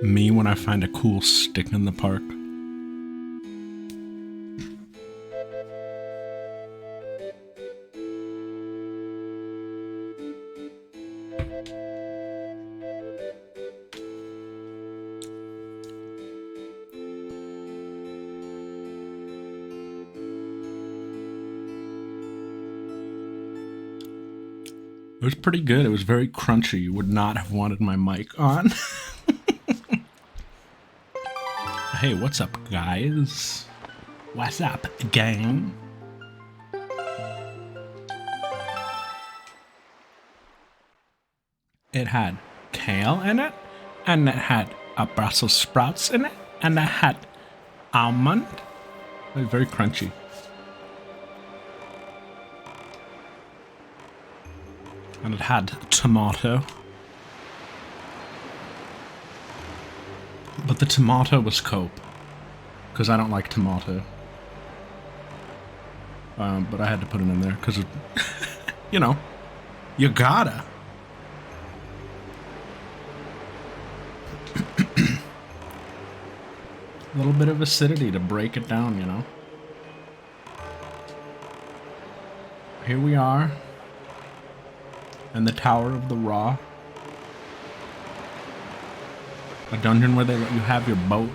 Me when I find a cool stick in the park. It was pretty good. It was very crunchy. You would not have wanted my mic on. Hey, what's up, guys? What's up, gang? It had kale in it, and it had Brussels sprouts in it, and it had almond. It was very crunchy. And it had tomato. But the tomato was cope. Because I don't like tomato. But I had to put it in there because, you know, you gotta. A little bit of acidity to break it down, you know. Here we are. And the Tower of the Raw. A dungeon where they let you have your boat.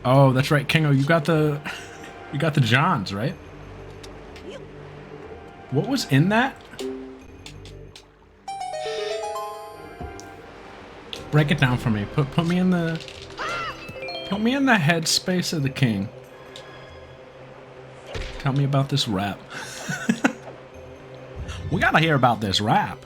Oh, that's right, Kingo. You got the Johns, right? What was in that? Break it down for me. Put me in the headspace of the king. Tell me about this rap. We gotta hear about this rap.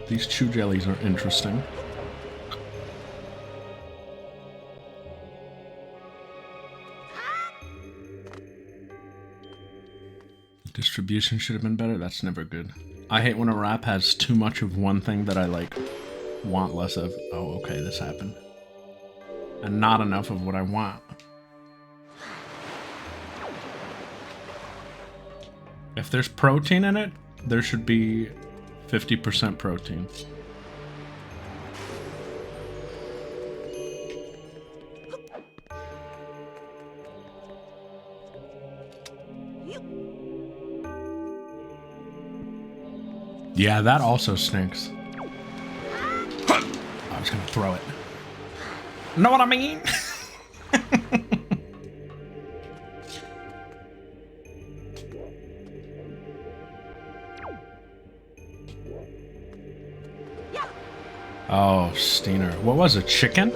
These chew jellies are interesting. Distribution should have been better. That's never good. I hate when a rap has too much of one thing that I like want less of. Oh, okay, this happened. And not enough of what I want. If there's protein in it, there should be 50% protein. Yeah, that also stinks. I was gonna throw it. Know what I mean? Oh, Steiner. What was it? Chicken?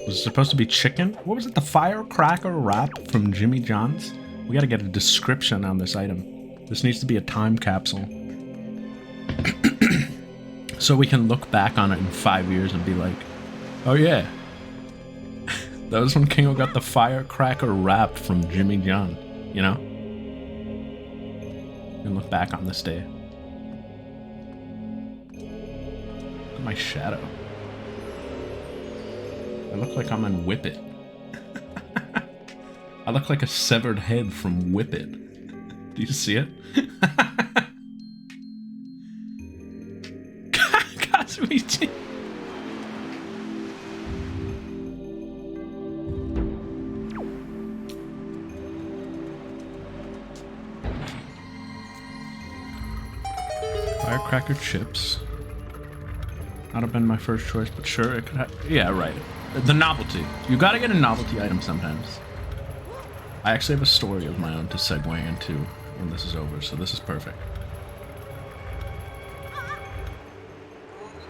Was it supposed to be chicken? What was it? The firecracker wrap from Jimmy John's? We gotta get a description on this item. This needs to be a time capsule. So we can look back on it in 5 years and be like, oh yeah, that was when Kingo got the firecracker wrap from Jimmy John, you know? And look back on this day. Look at my shadow. I look like I'm in Whip It. I look like a severed head from Whip It. Do you see it? Firecracker chips. Not have been my first choice, but sure, it could have. Yeah, right. The novelty. You gotta get a novelty item sometimes. I actually have a story of my own to segue into when this is over, so this is perfect.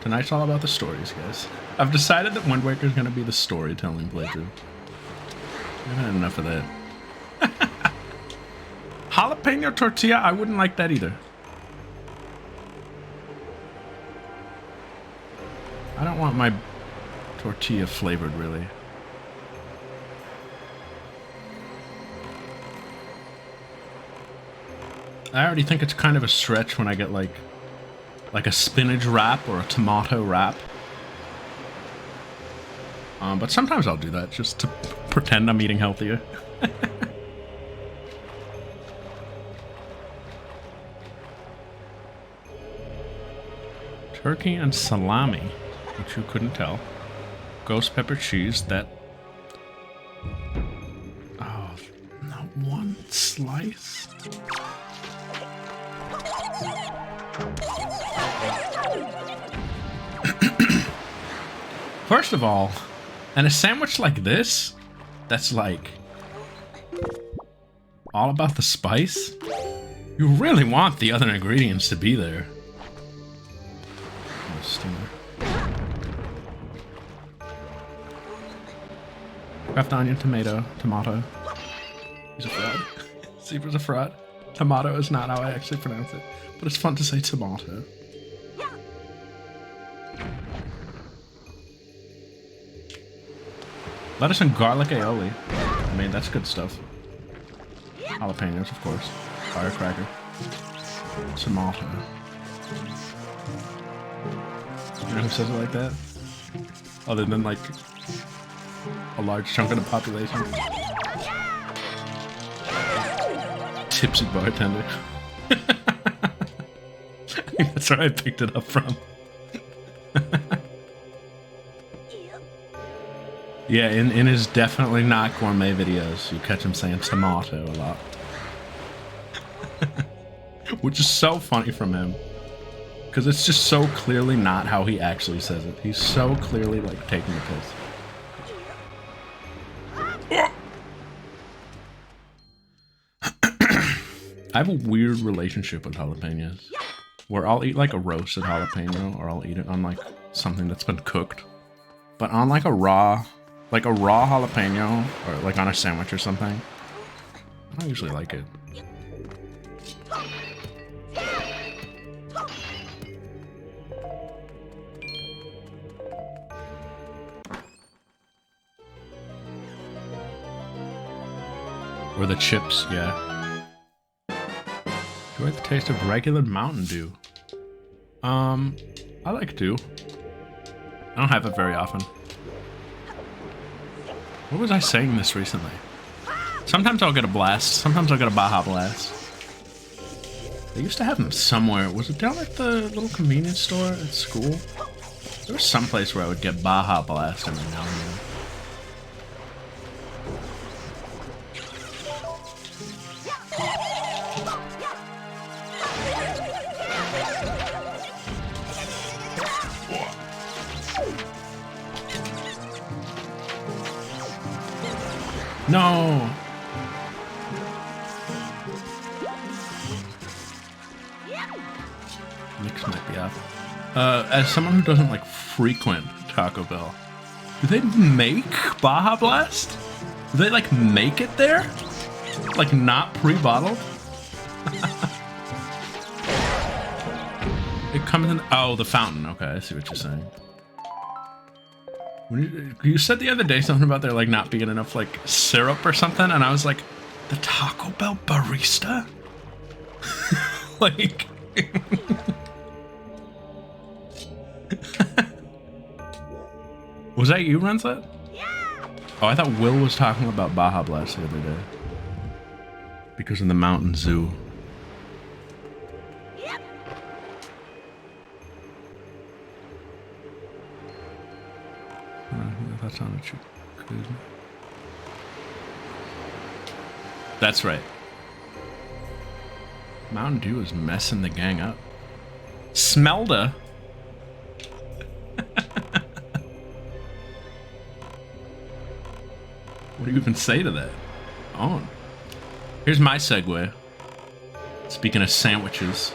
Tonight's all about the stories, guys. I've decided that Wind Waker is gonna be the storytelling playthrough. I've had enough of that. Jalapeno tortilla? I wouldn't like that either. I don't want my tortilla flavored, really. I already think it's kind of a stretch when I get, like, like a spinach wrap or a tomato wrap. But sometimes I'll do that just to pretend I'm eating healthier. Turkey and salami, which you couldn't tell. Ghost pepper cheese, that... Oh, not one slice? First of all, and a sandwich like this, that's like all about the spice, you really want the other ingredients to be there. Craft onion, tomato. He's a fraud. Zebra's a fraud. Tomato is not how I actually pronounce it, but it's fun to say tomato. Lettuce and garlic aioli. I mean, that's good stuff. Jalapenos, of course. Firecracker. Tomato. You know who says it like that? Other than, like, a large chunk of the population. Tipsy bartender. I think that's where I picked it up from. Yeah, in his definitely not gourmet videos, you catch him saying tomato a lot. Which is so funny from him. Because it's just so clearly not how he actually says it. He's so clearly, like, taking the piss. I have a weird relationship with jalapenos. Where I'll eat, like, a roasted jalapeno, or I'll eat it on, like, something that's been cooked. But on, like, a raw jalapeno, or, like, on a sandwich or something, I don't usually like it. Or the chips, yeah. Do I like the taste of regular Mountain Dew? I like Dew. I don't have it very often. What was I saying this recently? Sometimes I'll get a blast. Sometimes I'll get a Baja Blast. They used to have them somewhere. Was it down at the little convenience store at school? There was some place where I would get Baja Blast every now and then. No! Mix might be off. As someone who doesn't, like, frequent Taco Bell, do they make Baja Blast? Do they, like, make it there? Like, not pre-bottled? It comes in... Oh, the fountain. Okay, I see what you're saying. You said the other day something about there, like, not being enough, like, syrup or something, and I was like, the Taco Bell barista? Like... Was that you, Renset? Yeah. Oh, I thought Will was talking about Baja Blast the other day. Because of the Mountain Zoo. Yep. That's not what you could. That's right. Mountain Dew is messing the gang up. Smelda. What do you even say to that? Oh. Here's my segue. Speaking of sandwiches.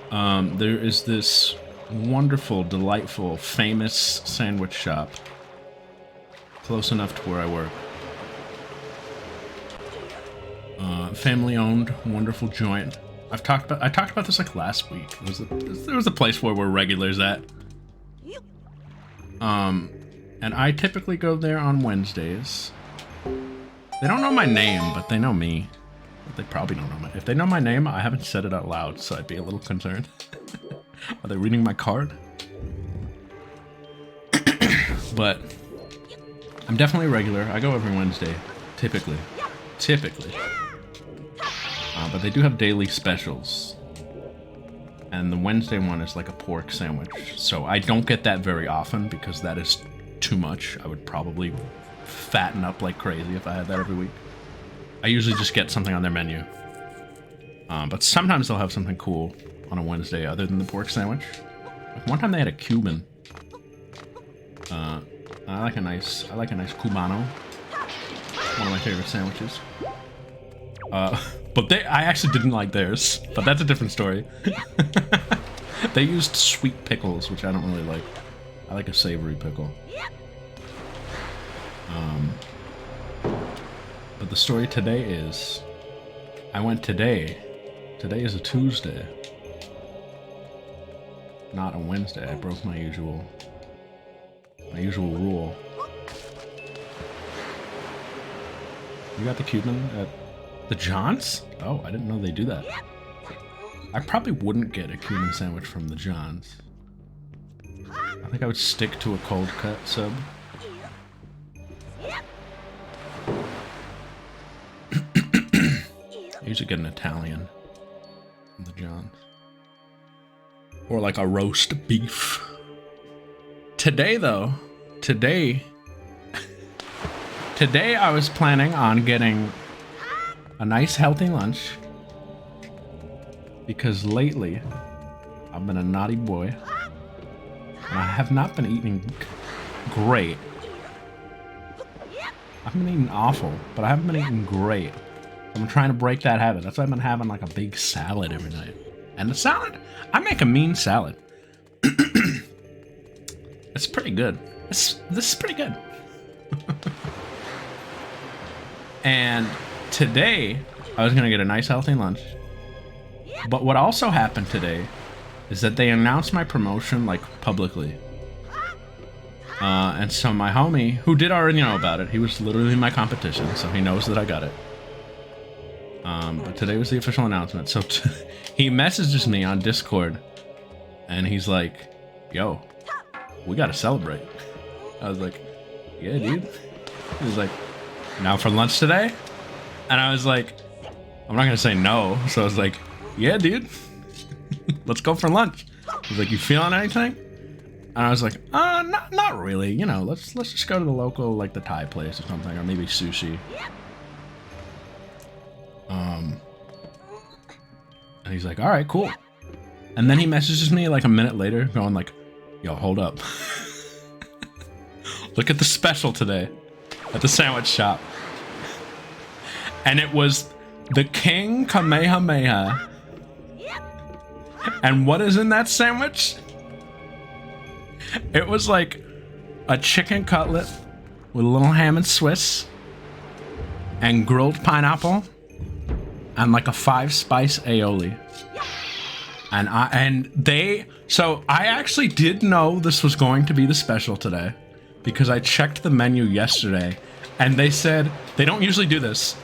There is this wonderful, delightful, famous sandwich shop. Close enough to where I work. Family owned, wonderful joint. I talked about this like last week. There was a place where we're regulars at. And I typically go there on Wednesdays. They don't know my name, but they know me. They probably don't know my. If they know my name, I haven't said it out loud, so I'd be a little concerned. Are they reading my card? But I'm definitely regular. I go every Wednesday, typically. But they do have daily specials. And the Wednesday one is like a pork sandwich. So I don't get that very often because that is too much. I would probably fatten up like crazy if I had that every week. I usually just get something on their menu. But sometimes they'll have something cool on a Wednesday other than the pork sandwich. Like one time they had a Cuban. I like a nice Cubano. One of my favorite sandwiches. But I actually didn't like theirs, but that's a different story. They used sweet pickles, which I don't really like. I like a savory pickle. But the story today is, I went today. Today is a Tuesday, not a Wednesday. I broke my usual rule. You got the Cuban at the John's? Oh, I didn't know they do that. I probably wouldn't get a Cuban sandwich from the John's. I think I would stick to a cold cut sub. I usually get an Italian from the John's. Or like a roast beef. Today though, today I was planning on getting a nice healthy lunch because lately I've been a naughty boy and I have not been eating great. I've been eating awful, but I haven't been eating great. I'm trying to break that habit. That's why I've been having like a big salad every night. And the salad, I make a mean salad. It's pretty good. This is pretty good. And today, I was gonna get a nice healthy lunch. But what also happened today is that they announced my promotion like publicly. And so my homie, who did already know about it, he was literally my competition, so he knows that I got it. But today was the official announcement. So he messages me on Discord, and he's like, "Yo, we gotta celebrate." I was like, "Yeah, dude." He was like, "Now for lunch today?" And I was like, I'm not gonna say no. So I was like, "Yeah, dude, let's go for lunch." He's like, "You feeling anything?" And I was like, not really. You know, let's just go to the local, like the Thai place or something, or maybe sushi. And he's like, "All right, cool." And then he messages me like a minute later, going like, "Yo, hold up. Look at the special today at the sandwich shop." And it was the King Kamehameha. And what is in that sandwich? It was like a chicken cutlet with a little ham and Swiss and grilled pineapple and like a 5-spice aioli. So I actually did know this was going to be the special today because I checked the menu yesterday and they said, they don't usually do this.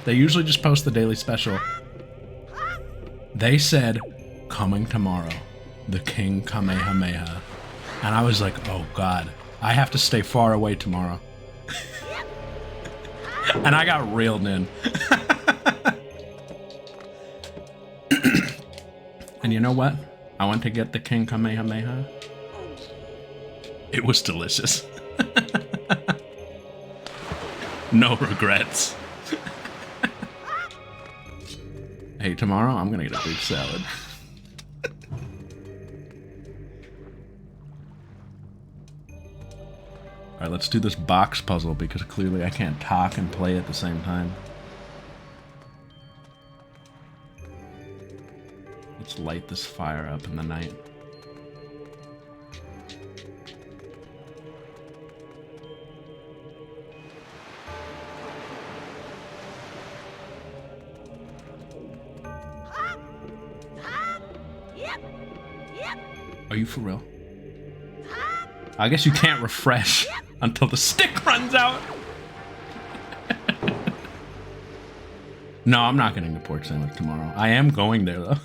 They usually just post the daily special. They said, "Coming tomorrow, the King Kamehameha." And I was like, oh God, I have to stay far away tomorrow. And I got reeled in. And you know what? I went to get the King Kamehameha. It was delicious. No regrets. Hey, tomorrow I'm gonna get a big salad. Alright, let's do this box puzzle because clearly I can't talk and play at the same time. Let's light this fire up in the night. Are you for real? I guess you can't refresh until the stick runs out. No, I'm not getting the pork sandwich tomorrow. I am going there though.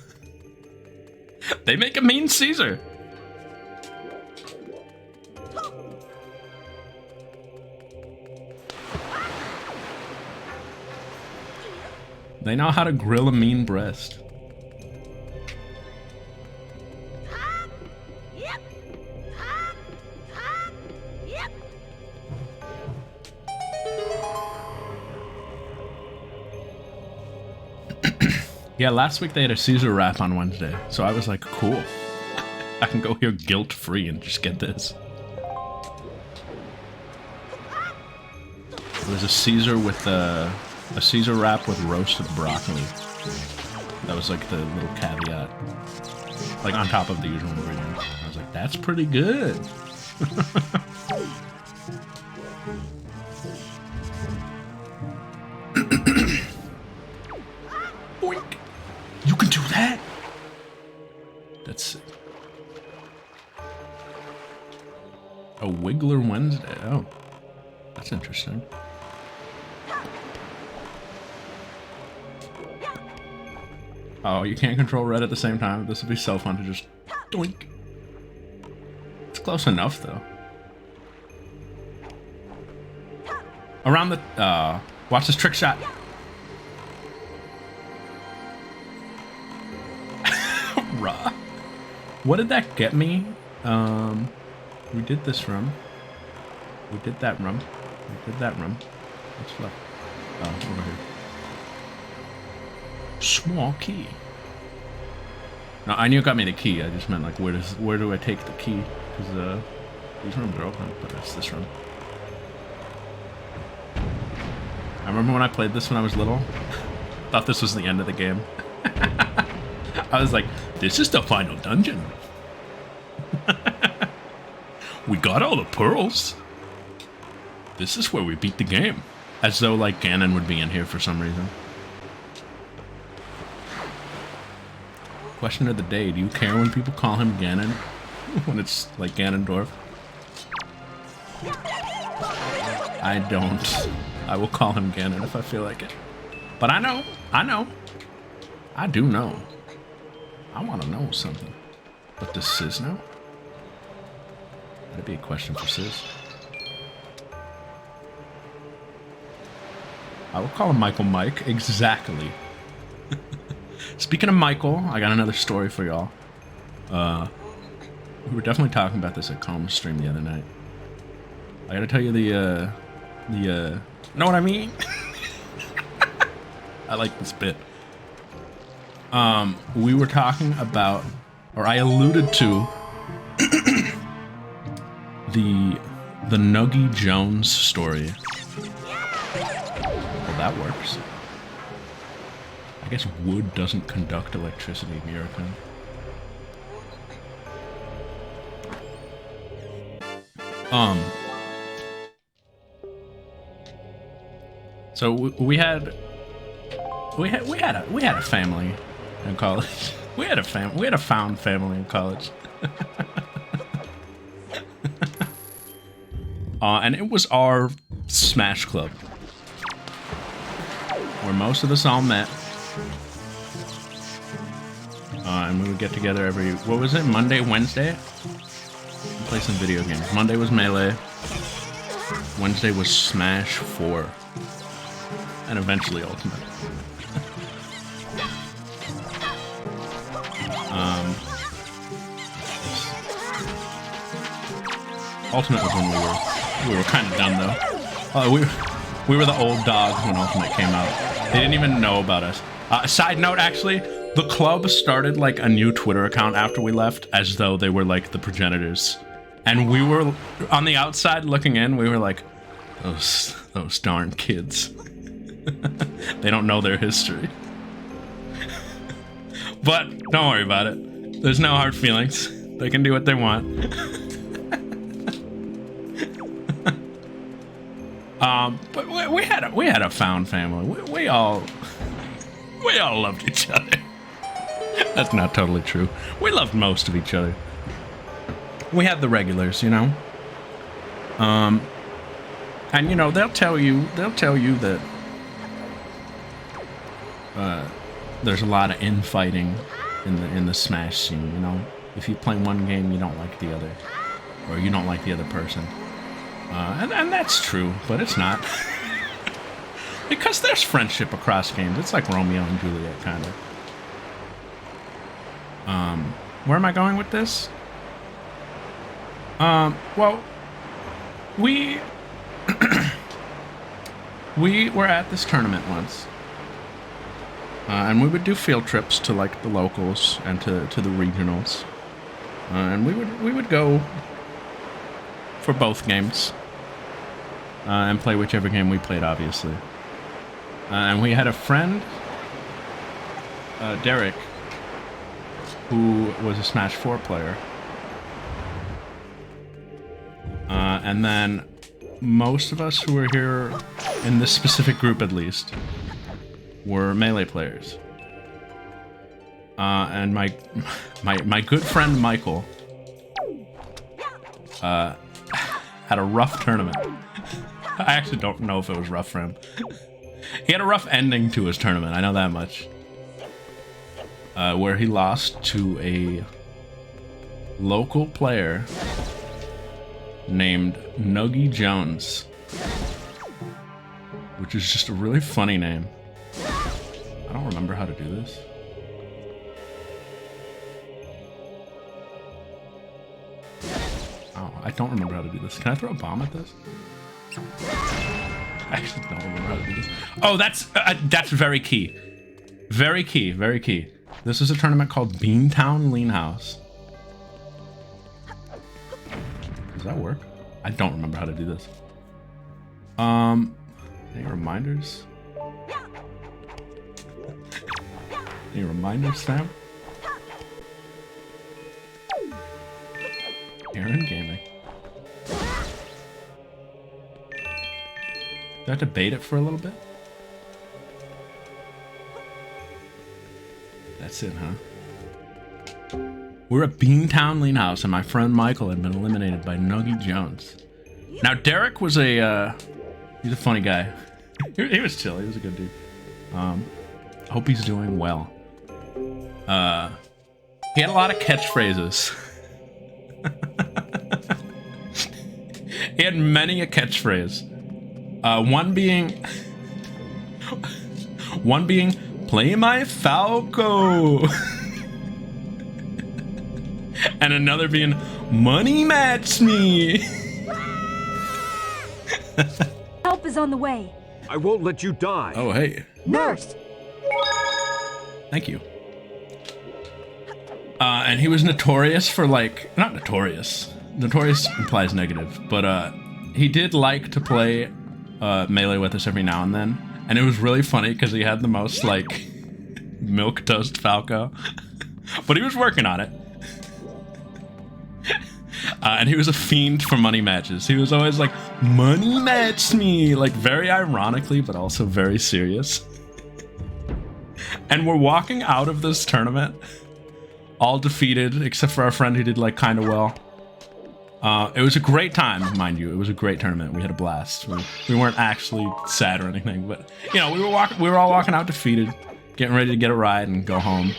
They make a mean Caesar. They know how to grill a mean breast. Yeah, last week they had a Caesar wrap on Wednesday, so I was like, cool. I can go here guilt-free and just get this. There's a Caesar with a Caesar wrap with roasted broccoli. That was like the little caveat. Like on top of the usual ingredients. I was like, that's pretty good. Boink. You can do that? That's sick. A Wiggler Wednesday. Oh, that's interesting. Oh, you can't control red at the same time. This would be so fun to just doink. It's close enough, though. Around the... watch this trick shot. Raw. What did that get me? We did this run. We did that run. We did that run. What's left? Oh, over here. Small key. No, I knew it got me the key. I just meant like where do I take the key? Because these rooms are open, but it's this room. I remember when I played this when I was little. Thought this was the end of the game. I was like, this is the final dungeon. We got all the pearls. This is where we beat the game. As though like Ganon would be in here for some reason. Question of the day, do you care when people call him Ganon? When it's like Ganondorf? I don't. I will call him Ganon if I feel like it. But I know. I do know. I want to know something. But does Sis know? That'd be a question for Sis. I will call him Michael Mike. Exactly. Speaking of Michael, I got another story for y'all. We were definitely talking about this at Combs stream the other night. I gotta tell you know what I mean? I like this bit. We were talking about, or I alluded to, the Nuggy Jones story. Well, that works. I guess wood doesn't conduct electricity, Miracle. So we had a family in college. We had a found family in college. And it was our Smash Club, where most of us all met. And we would get together every, what was it, Monday, Wednesday? Play some video games. Monday was Melee. Wednesday was Smash 4. And eventually Ultimate. Ultimate was when we were kind of done though. We were the old dogs when Ultimate came out. They didn't even know about us. Side note, actually, the club started like a new Twitter account after we left, as though they were like the progenitors. And we were on the outside looking in. We were like, those darn kids. They don't know their history. But don't worry about it. There's no hard feelings. They can do what they want. But we had a found family. We all loved each other. That's not totally true. We loved most of each other. We had the regulars, you know. And you know they'll tell you that there's a lot of infighting in the Smash scene. You know, if you play one game, you don't like the other, or you don't like the other person, and that's true, but it's not. Because there's friendship across games. It's like Romeo and Juliet, kind of. Where am I going with this? Well, we we were at this tournament once, and we would do field trips to like the locals and to the regionals, and we would go for both games and play whichever game we played, obviously. And we had a friend, Derek, who was a Smash 4 player. And then most of us who were here, in this specific group at least, were Melee players. And my good friend Michael had a rough tournament. I actually don't know if it was rough for him. He had a rough ending to his tournament, I know that much. Where he lost to a local player named Nuggy Jones, which is just a really funny name. I don't remember how to do this. Oh, I don't remember how to do this. Can I throw a bomb at this? I actually don't remember how to do this. Oh, that's very key. Very key, very key. This is a tournament called Beantown Lean House. Does that work? I don't remember how to do this. Any reminders? Any reminders, Sam? Aaron Gaming. Do I have to bait it for a little bit? That's it, huh? We're at Beantown Lean House, and my friend Michael had been eliminated by Nuggy Jones. Now, Derek was he's a funny guy. He was chill. He was a good dude. Hope he's doing well. He had a lot of catchphrases. He had many a catchphrase. One being, play my Falco. And another being, money match me. Help is on the way. I won't let you die. Oh, hey. Nurse! Thank you. And he was notorious for, like, not notorious. Notorious implies negative, but he did like to play Melee with us every now and then. And it was really funny because he had the most, like, milquetoast Falco. But he was working on it. And he was a fiend for money matches. He was always like, money match me! Like, very ironically, but also very serious. And we're walking out of this tournament, all defeated, except for our friend who did, like, kind of well. It was a great time, mind you. It was a great tournament. We had a blast. We weren't actually sad or anything, but, you know, we were all walking out defeated, getting ready to get a ride and go home.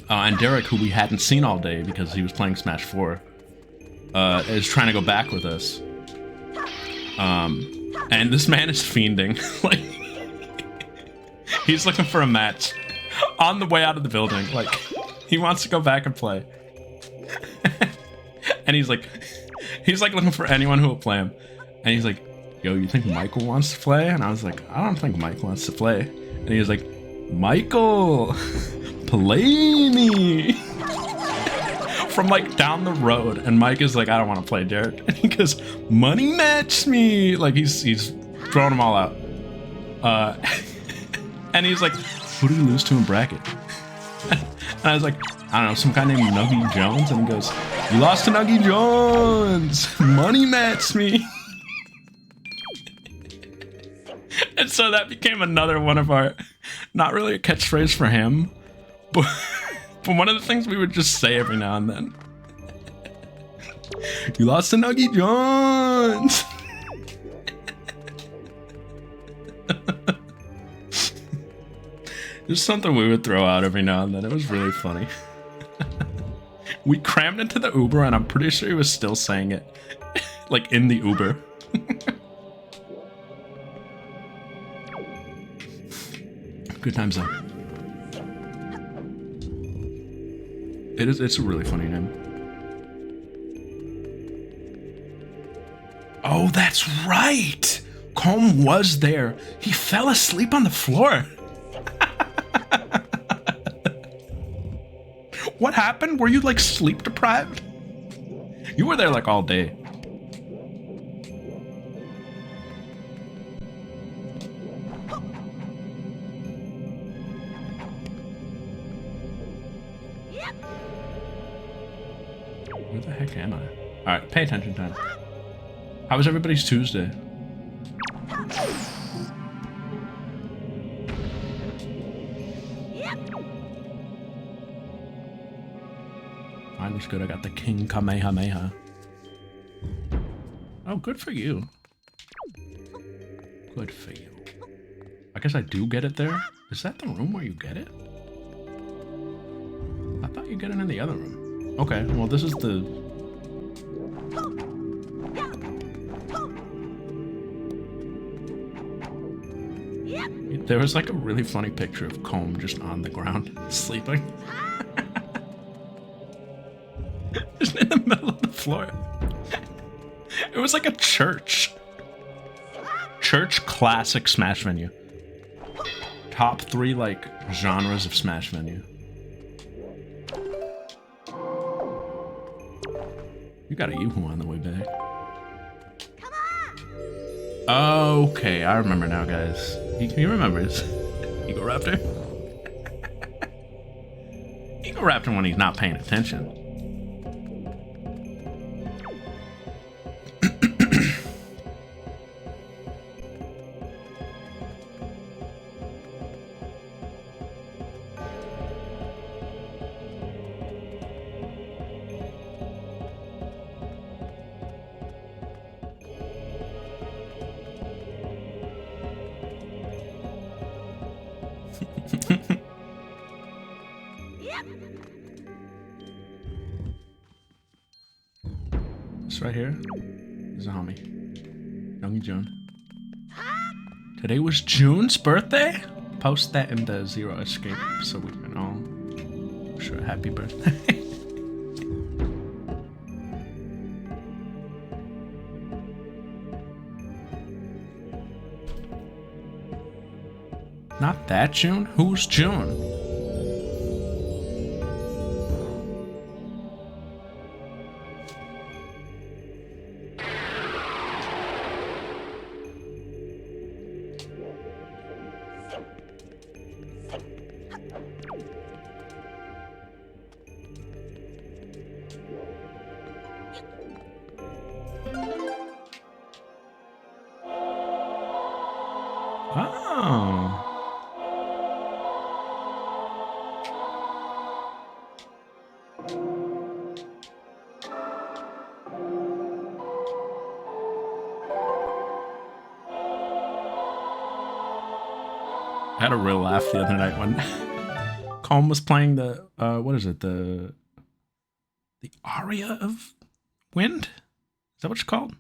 And Derek, who we hadn't seen all day because he was playing Smash 4, is trying to go back with us. And this man is fiending. Like, he's looking for a match on the way out of the building. Like, he wants to go back and play. And he's like looking for anyone who will play him. And he's like, yo, you think Michael wants to play? And I was like, I don't think Mike wants to play. And he was like, Michael, play me. From like down the road. And Mike is like, I don't want to play, Jared. And he goes, money match me. Like, he's throwing them all out. And he's like, who do you lose to in bracket? And I was like, I don't know, some guy named Nuggy Jones. And he goes, you lost to Nuggy Jones. Money match me. And so that became another one of our, not really a catchphrase for him, but one of the things we would just say every now and then. You lost to Nuggy Jones. Just something we would throw out every now and then. It was really funny. We crammed into the Uber, and I'm pretty sure he was still saying it, like in the Uber. Good times though. It's a really funny name. Oh, that's right! Comb was there. He fell asleep on the floor. What happened? Were you like sleep deprived? You were there like all day. Where the heck am I? Alright, pay attention time. How was everybody's Tuesday? Mine was good. I got the King Kamehameha. Oh, good for you. Good for you. I guess I do get it there. Is that the room where you get it? I thought you get it in the other room. Okay, well this is the... There was like a really funny picture of Comb just on the ground, sleeping. Just in the middle of the floor. It was like a church. Church classic Smash menu. Top 3 like genres of Smash menu. You got a Yoo-hoo on the way back. Okay, I remember now, guys. He remembers. Eagle Raptor. Eagle Raptor when he's not paying attention. This right here is a homie. Young June. Today was June's birthday? Post that in the Zero Escape so we can all wish her a happy birthday. Not that June? Who's June? Oh. I had a real laugh the other night when Calm was playing the what is it, the aria of wind? Is that what it's called?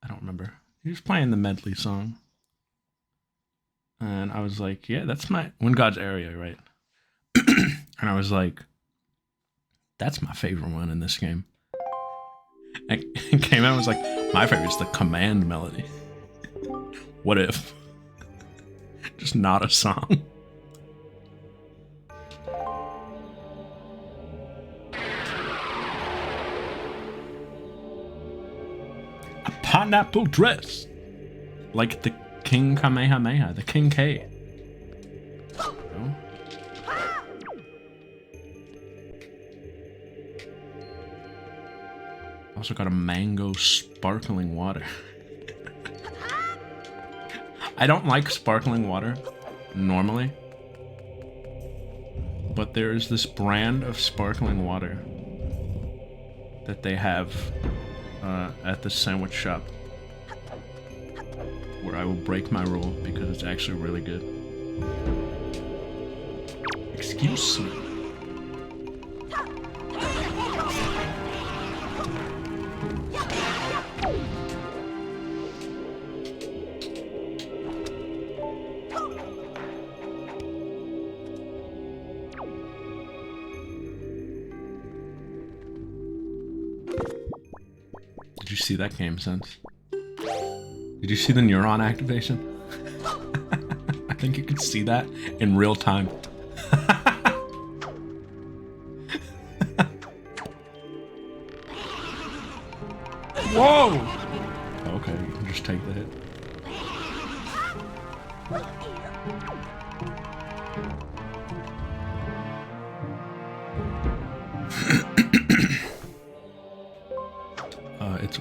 I don't remember. He was playing the medley song. And I was like, yeah, that's my Wind God's area, right? And I was like, that's my favorite one in this game. And it came out and was like, my favorite's the command melody. What if? Just not a song. A pineapple dress. Like the King Kamehameha, the King K. Oh. Also got a mango sparkling water. I don't like sparkling water normally, but there is this brand of sparkling water that they have at the sandwich shop where I will break my rule because it's actually really good. Excuse me. Did you see that game sense? Did you see the neuron activation? I think you can see that in real time. Whoa! Okay, you can just take the hit.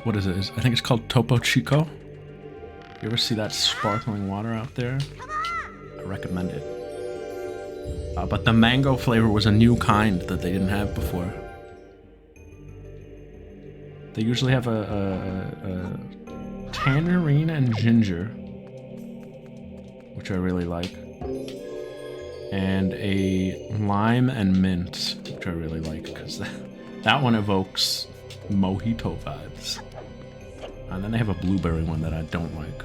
What is it? I think it's called Topo Chico. You ever see that sparkling water out there? I recommend it. But the mango flavor was a new kind that they didn't have before. They usually have a tangerine and ginger, which I really like, and a lime and mint, which I really like because that one evokes mojito vibes. And then they have a blueberry one that I don't like.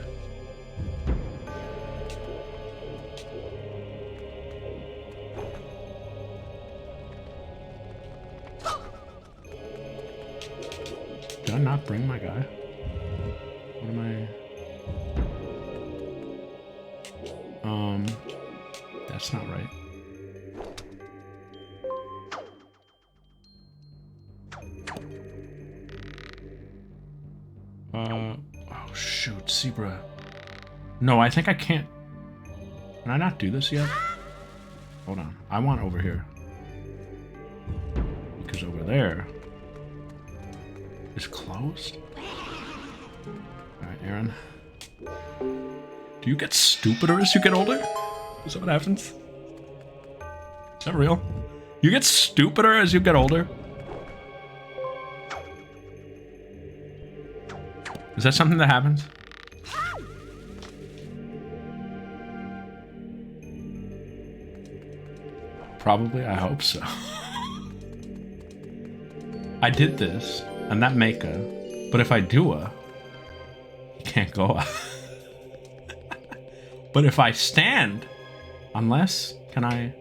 Did I not bring my guy? What am I? That's not right. Oh shoot, zebra. No, I think I can't. Can I not do this yet? Hold on, I want over here. Because over there is closed. Alright, Aaron. Do you get stupider as you get older? Is that what happens? Is that real? You get stupider as you get older? Is that something that happens? Probably, I hope so. I did this, and that Maka, but if I do a, you can't go. But if I stand, unless, can I?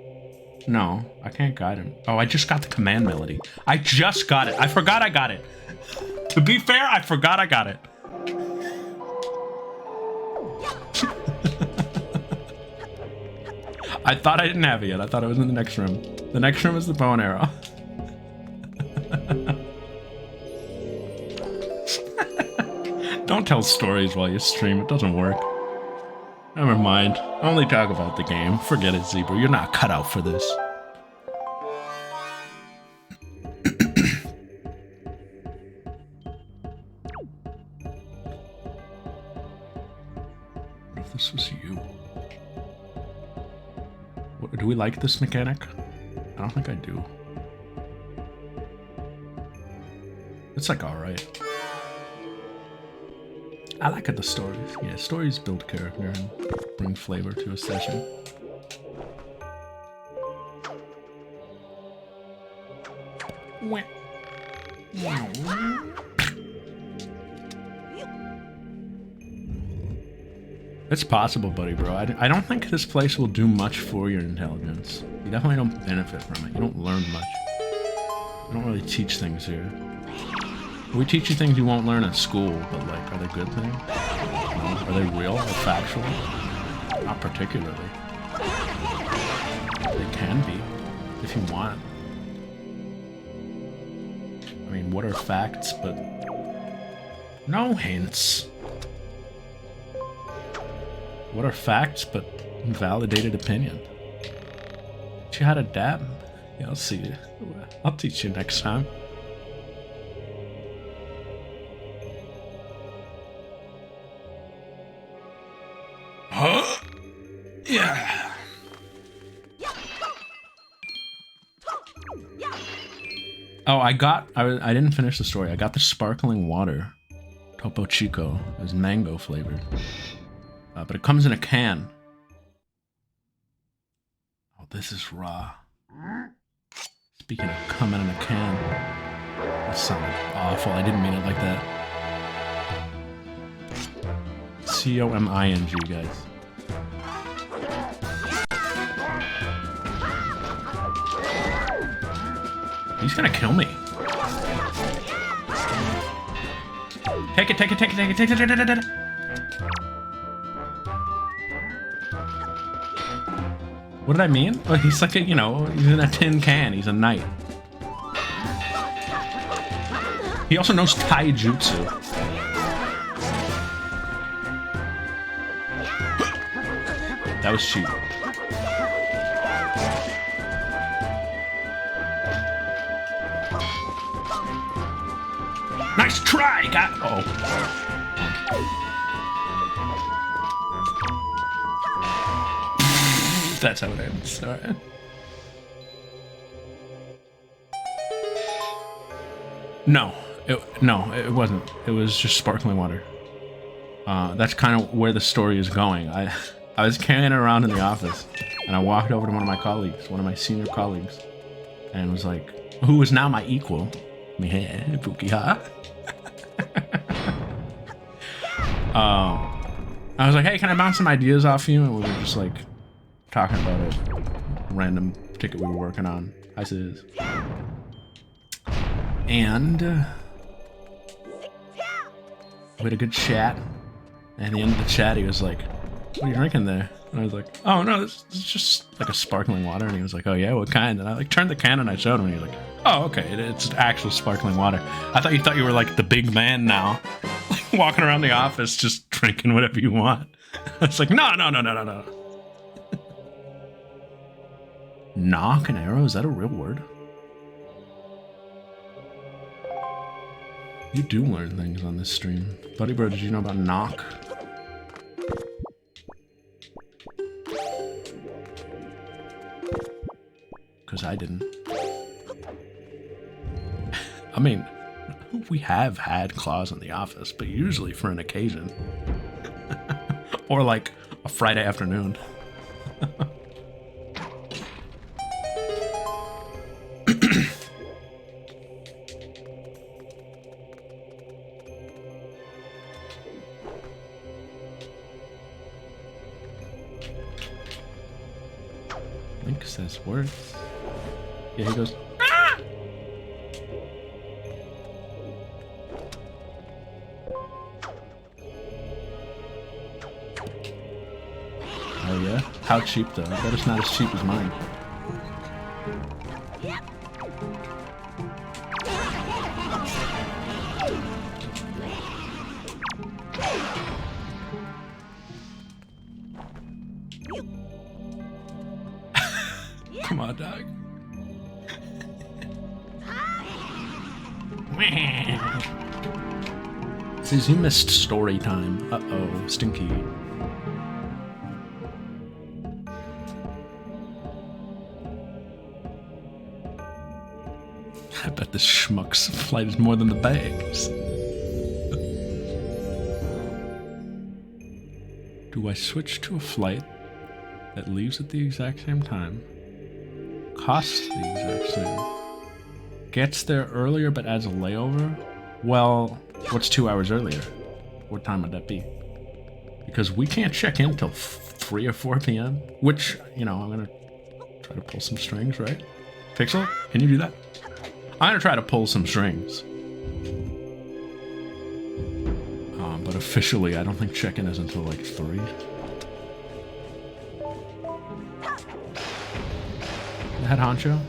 No, I can't guide him. Oh, I just got the command melody. I just got it. I forgot I got it. To be fair, I forgot I got it. I thought I didn't have it yet. I thought it was in the next room. The next room is the bow and arrow. Don't tell stories while you stream. It doesn't work. Never mind. Only talk about the game. Forget it, Zebra. You're not cut out for this. What if this was you? Do we like this mechanic? I don't think I do. It's like alright. I like it, the stories. Yeah, stories build character and bring flavor to a session. It's possible, buddy, bro. I don't think this place will do much for your intelligence. You definitely don't benefit from it. You don't learn much. We don't really teach things here. We teach you things you won't learn at school, but like, are they good things? No? Are they real or factual? Not particularly. They can be, if you want. I mean, what are facts, but no hints. What are facts, but validated opinion? Teach you how to dab? Yeah, I'll see you. I'll teach you next time. Huh? Yeah. Oh, I didn't finish the story. I got the sparkling water. Topo Chico. It was mango flavored. But it comes in a can. Oh, this is raw. Speaking of coming in a can. That sounded awful. I didn't mean it like that. C-O-M-I-N-G, guys. He's gonna kill me. Take it, take it, take it, take it, take it, take it, take it. What did I mean? Well, he's like a, you know, he's in a tin can. He's a knight. He also knows taijutsu. That was cheap. Nice try, guy. Oh. That's how it ends. All right. No, it wasn't. It was just sparkling water. That's kind of where the story is going. I was carrying it around in the office, and I walked over to one of my colleagues, one of my senior colleagues, and was like, who is now my equal. Fuuka. I was like, hey, can I bounce some ideas off you? And we were just like talking about a random ticket we were working on. I says, and we had a good chat. And at the end of the chat, he was like, what are you drinking there? And I was like, oh no, this is just like a sparkling water. And he was like, oh yeah, what kind? And I like turned the can and I showed him, and he was like, oh okay, it's actual sparkling water. I thought you were like the big man now, like walking around the office just drinking whatever you want. I was like, no. Knock and arrow, is that a real word? You do learn things on this stream. Buddy Bro, did you know about knock? Because I didn't. I mean, we have had claws in the office, but usually for an occasion. Or like a Friday afternoon. Link says words. Yeah, he goes, ah! Oh yeah? How cheap though? I bet it's not as cheap as mine. Come on, dog. Says you missed story time. Uh-oh, stinky. I bet this schmuck's flight is more than the bags. Do I switch to a flight that leaves at the exact same time, costs the exact same, gets there earlier but adds a layover? Well, what's 2 hours earlier? What time would that be? Because we can't check in till 3 or 4 p.m. Which, you know, I'm gonna try to pull some strings, right? Pixel, can you do that? I'm gonna try to pull some strings. But officially, I don't think check-in is until like 3. Head honcho?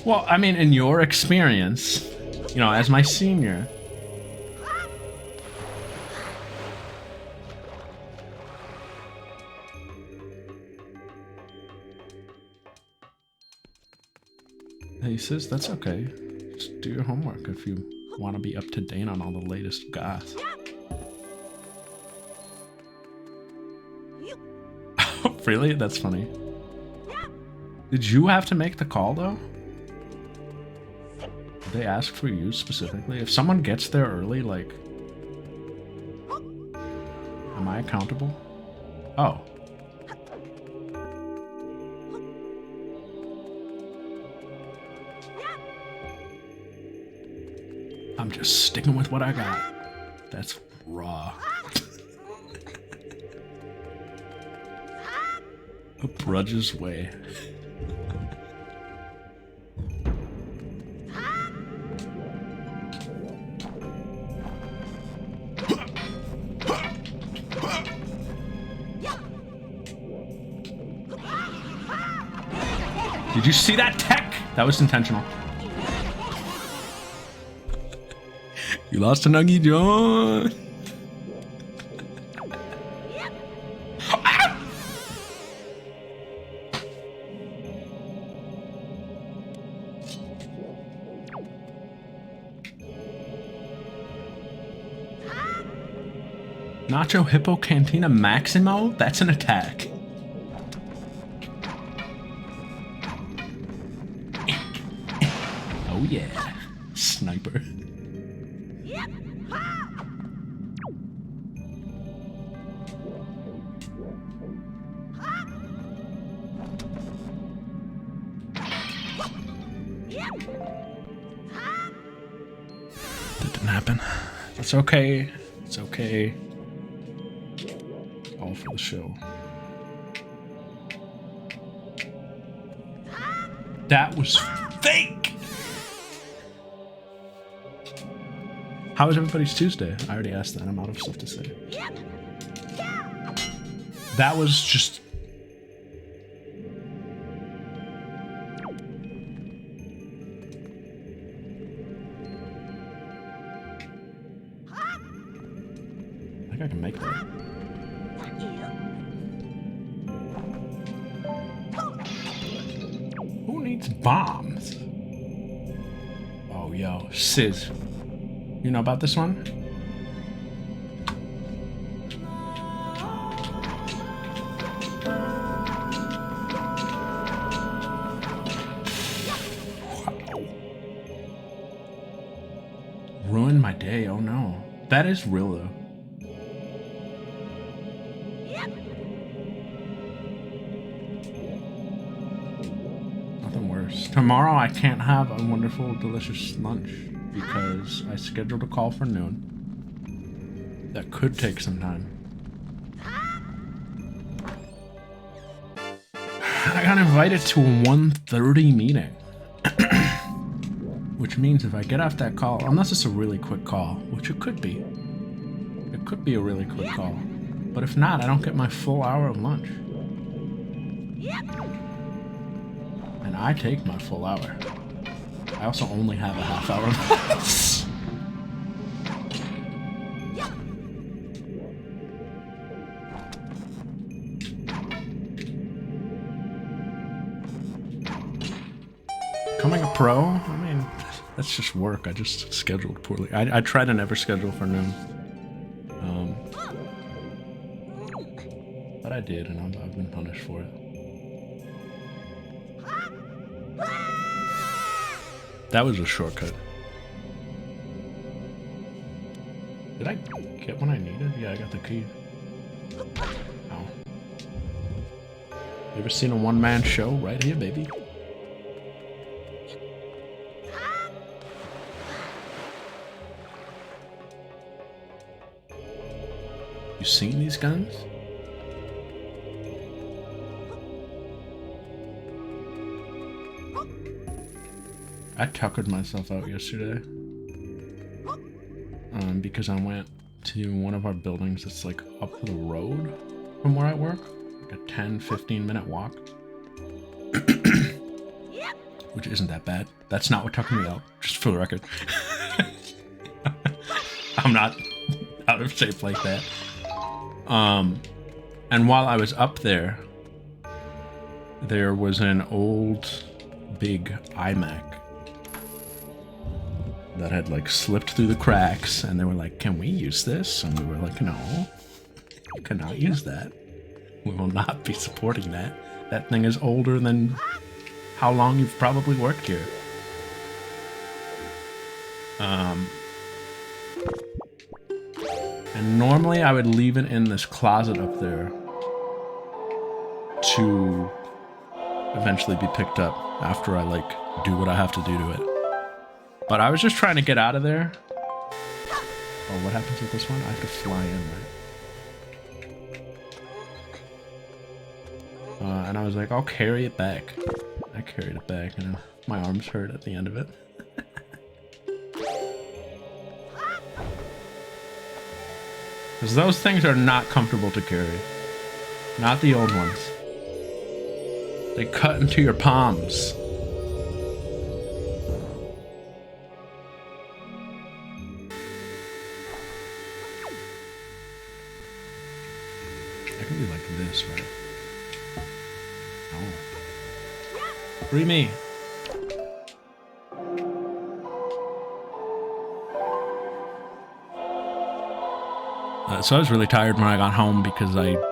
Well, I mean, in your experience, you know, as my senior, he says that's okay. Just do your homework if you want to be up to date on all the latest goss. Really? That's funny. Did you have to make the call, though? Did they ask for you specifically? If someone gets there early, like... Am I accountable? Oh. I'm just sticking with what I got. That's raw. A Brudge's way. Did you see that tech? That was intentional. You lost a Nuggy John. Nacho Hippo Cantina Maximo? That's an attack. Oh yeah. Sniper. That didn't happen. It's okay. It's okay. All for the show. That was fake! How was everybody's Tuesday? I already asked that. I'm out of stuff to say. That was just... I think I can make that. Who needs bombs? Oh, yo. Sizz. You know about this one? Wow. Ruined my day, oh no. That is real though. Nothing worse. Tomorrow I can't have a wonderful, delicious lunch because I scheduled a call for noon. That could take some time. I got invited to a 1:30 meeting. Which means if I get off that call, unless it's a really quick call, which it could be. It could be a really quick call. But if not, I don't get my full hour of lunch. And I take my full hour. I also only have a half hour of lunch. Becoming a pro? I mean, that's just work. I just scheduled poorly. I try to never schedule for noon. But I did, and I've been punished for it. That was a shortcut. Did I get what I needed? Yeah, I got the key. Ow. You ever seen a one-man show? Right here, baby. You seen these guns? I tuckered myself out yesterday because I went to one of our buildings that's like up the road from where I work, like a 10-15 minute walk, which isn't that bad. That's not what tuckered me out, just for the record. I'm not out of shape like that. And while I was up there, there was an old big iMac that had like slipped through the cracks, and they were like, "Can we use this?" And we were like, "No, you cannot use that. We will not be supporting that. That thing is older than how long you've probably worked here." And normally I would leave it in this closet up there to eventually be picked up after I like do what I have to do to it. But I was just trying to get out of there Oh, what happens with this one? I have to fly in, right? And I was like, I'll carry it back. I carried it back, and my arms hurt at the end of it. Because those things are not comfortable to carry. Not the old ones. They cut into your palms. I can be like this, right? Oh. Free me. So I was really tired when I got home because I don't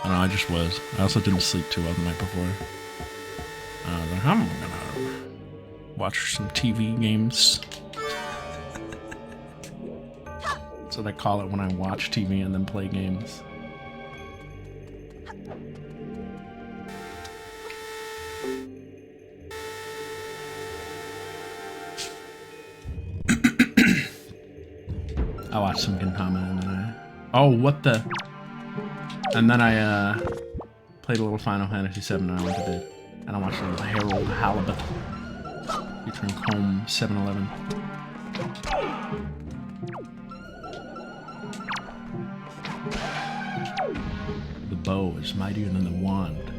know, I just was. I also didn't sleep too well the night before. I was like, I'm gonna watch some TV games. That's what I call it when I watch TV and then play games. I watched some Gintama and then oh, what the? And then I played a little Final Fantasy VII and I went to bed. And I watched a little Harold Halibut featuring Home 7-Eleven. The bow is mightier than the wand.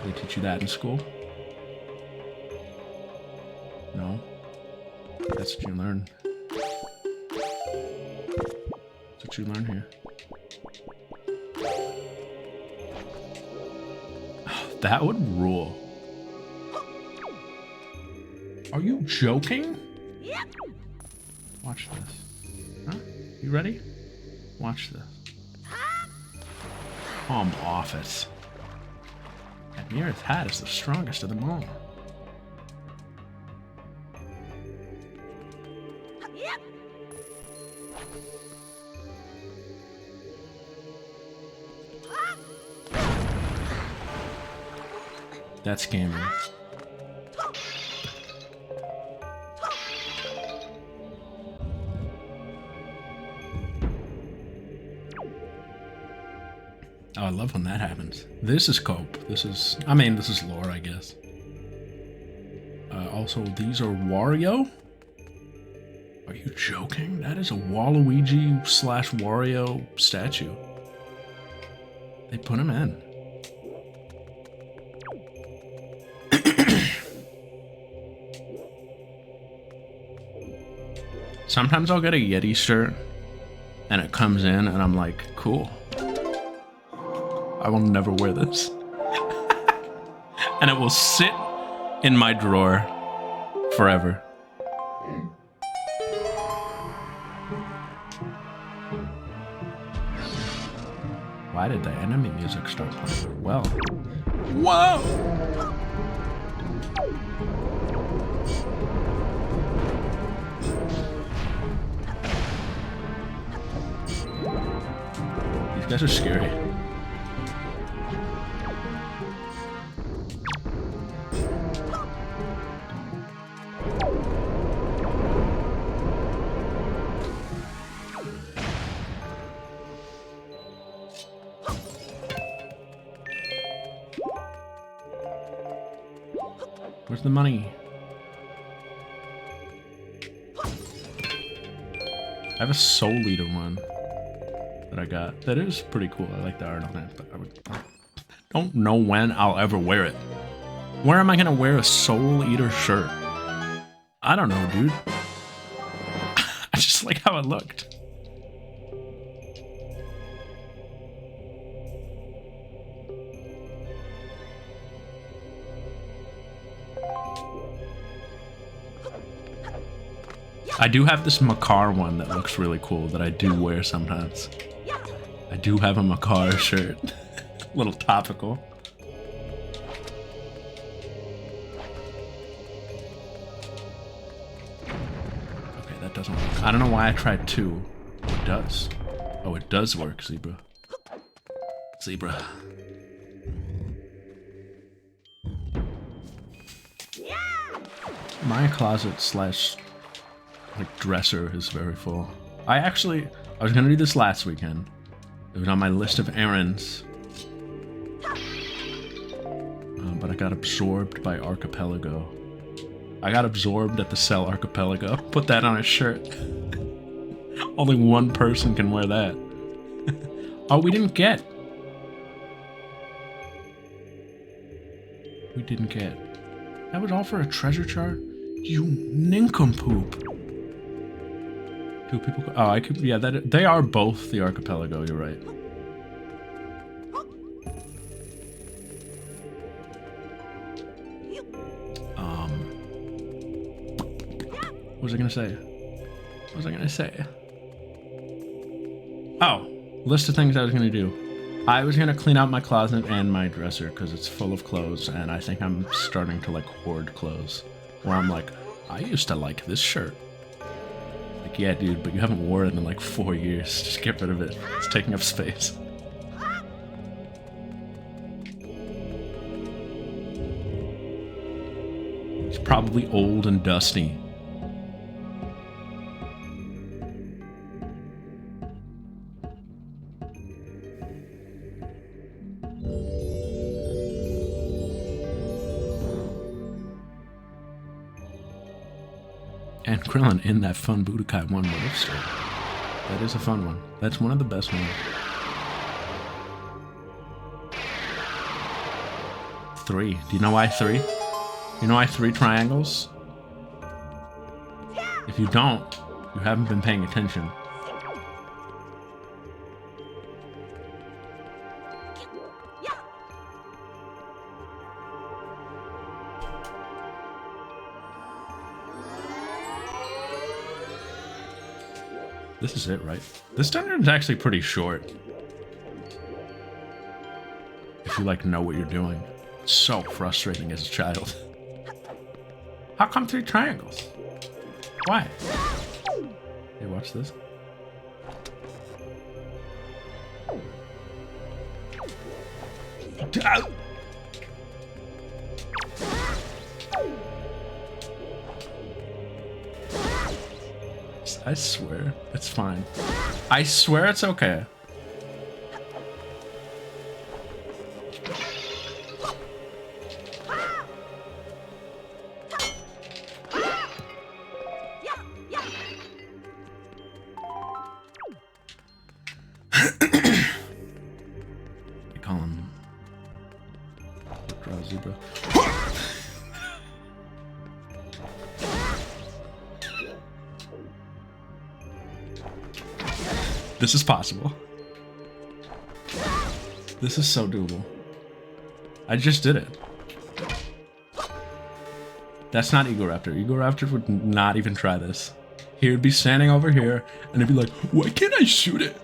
They teach you that in school? No. That's what you learn. That's what you learn here. Oh, that would rule. Are you joking? Watch this. Huh? You ready? Watch this. Come off it. And Mira's hat is the strongest of them all. That's gaming. Oh, I love when that happens. This is cope. This is, I mean, this is lore, I guess. Also, these are Wario? Are you joking? That is a Waluigi / Wario statue. They put him in. Sometimes I'll get a Yeti shirt and it comes in and I'm like, cool. I will never wear this. And it will sit in my drawer forever. Why did the enemy music start playing? Well. Whoa! These guys are scary. Where's the money? I have a Soul Eater one that I got. That is pretty cool. I like the art on it, but I don't know when I'll ever wear it. Where am I gonna wear a Soul Eater shirt? I don't know, dude. I just like how it looked. I do have this Makar one that looks really cool that I do wear sometimes. I do have a Makar shirt. A little topical. Okay, that doesn't work. I don't know why I tried 2. It does. Oh, it does work, Zebra. Zebra. Yeah! My closet slash like dresser is very full. I was gonna do this last weekend. It was on my list of errands. But I got absorbed by Archipelago. I got absorbed at the Cell Archipelago. Put that on a shirt. Only one person can wear that. Oh, we didn't get. We didn't get. That was all for a treasure chart? You nincompoop. Do people go? Oh, I could. Yeah, they are both the Archipelago. You're right. What was I gonna say? What was I gonna say? Oh, list of things I was gonna do. I was gonna clean out my closet and my dresser because it's full of clothes, and I think I'm starting to like hoard clothes. Where I'm like, I used to like this shirt. Like, yeah, dude, but you haven't worn it in like 4 years. Just get rid of it. It's taking up space. It's probably old and dusty. And Krillin in that fun Budokai 1 what if story. That is a fun one. That's one of the best ones. 3. Do you know why 3? You know why 3 triangles? If you don't, you haven't been paying attention. This is it, right? This dungeon is actually pretty short. If you, like, know what you're doing. It's so frustrating as a child. How come 3 triangles? Why? Hey, watch this. I swear, it's fine. I swear it's okay. I call him Zebra. This is possible. This is so doable. I just did it. That's not Egoraptor. Egoraptor would not even try this. He would be standing over here and he'd be like, why can't I shoot it?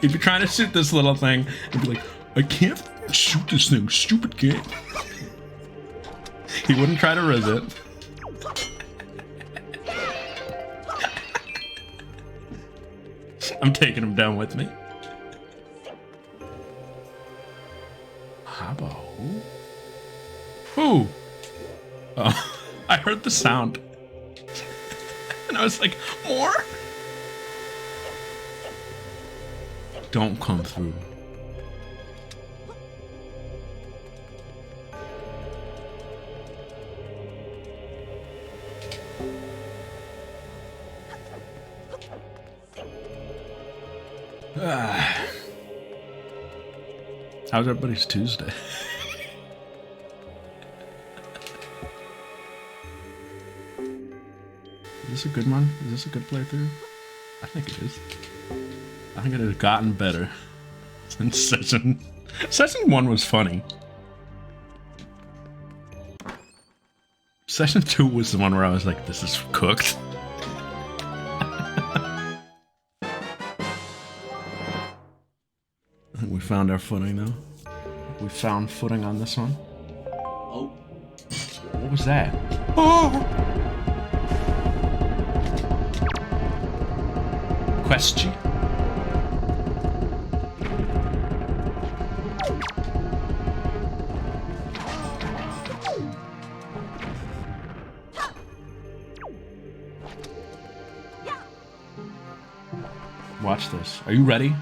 He'd be trying to shoot this little thing and be like, I can't shoot this thing, stupid game. He wouldn't try to riz it. I'm taking him down with me. How about who? Who? Oh, I heard the sound. And I was like, more? Don't come through. How's everybody's Tuesday? Is this a good one? Is this a good playthrough? I think it is. I think it has gotten better since session 1 was funny. Session 2 was the one where I was like, this is cooked. I think we found our footing though. We found footing on this one. Oh. What was that? Oh! Question. Watch this. Are you ready?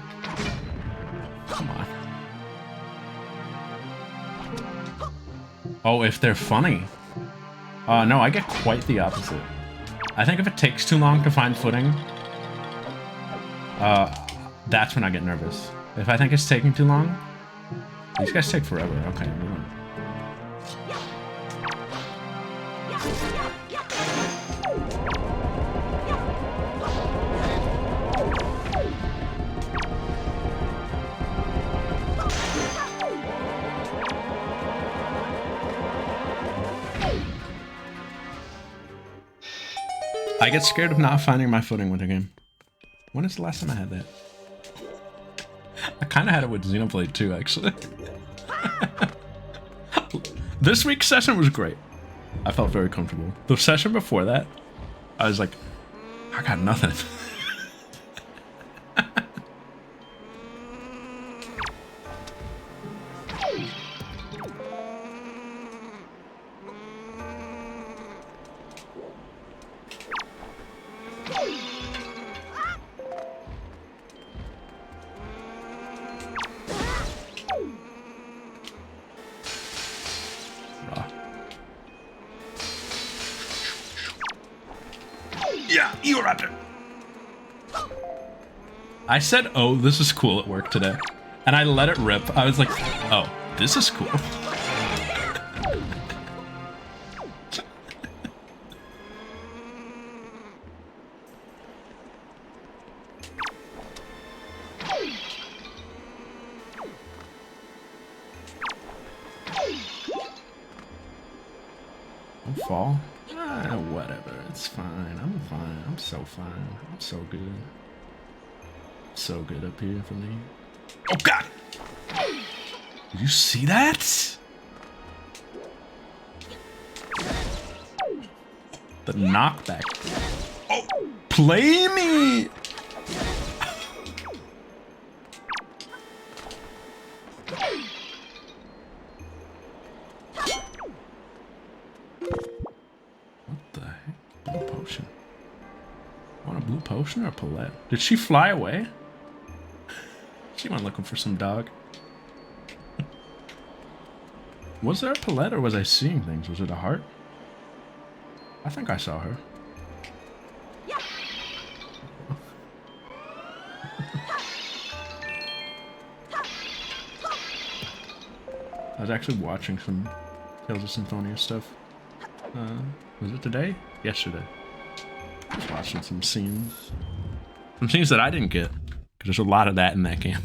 Come on. Oh, if they're funny. No, I get quite the opposite. I think if it takes too long to find footing, that's when I get nervous. If I think it's taking too long, these guys take forever. Okay, move on. I get scared of not finding my footing with a game. When is the last time I had that? I kind of had it with Xenoblade too, actually. This week's session was great. I felt very comfortable. The session before that, I was like, I got nothing. Yeah, you're up there. I said, oh, this is cool at work today. And I let it rip. I was like, oh, this is cool. Don't fall. Whatever, it's fine. I'm fine. I'm so fine. I'm so good. So good up here for me. Oh god! Did you see that? The knockback. Oh, play me! Potion or Palette? Did she fly away? She went looking for some dog. Was there a Palette or was I seeing things? Was it a heart? I think I saw her. I was actually watching some Tales of Symphonia stuff. Was it today? Yesterday. Just watching some scenes. Some scenes that I didn't get. Because there's a lot of that in that game.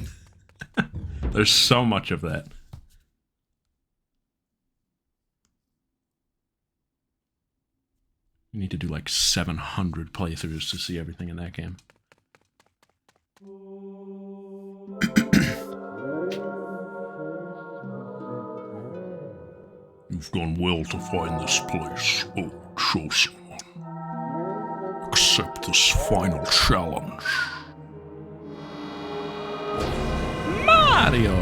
There's so much of that. You need to do like 700 playthroughs to see everything in that game. You've done well to find this place, oh chosen one. Accept this final challenge. Mario!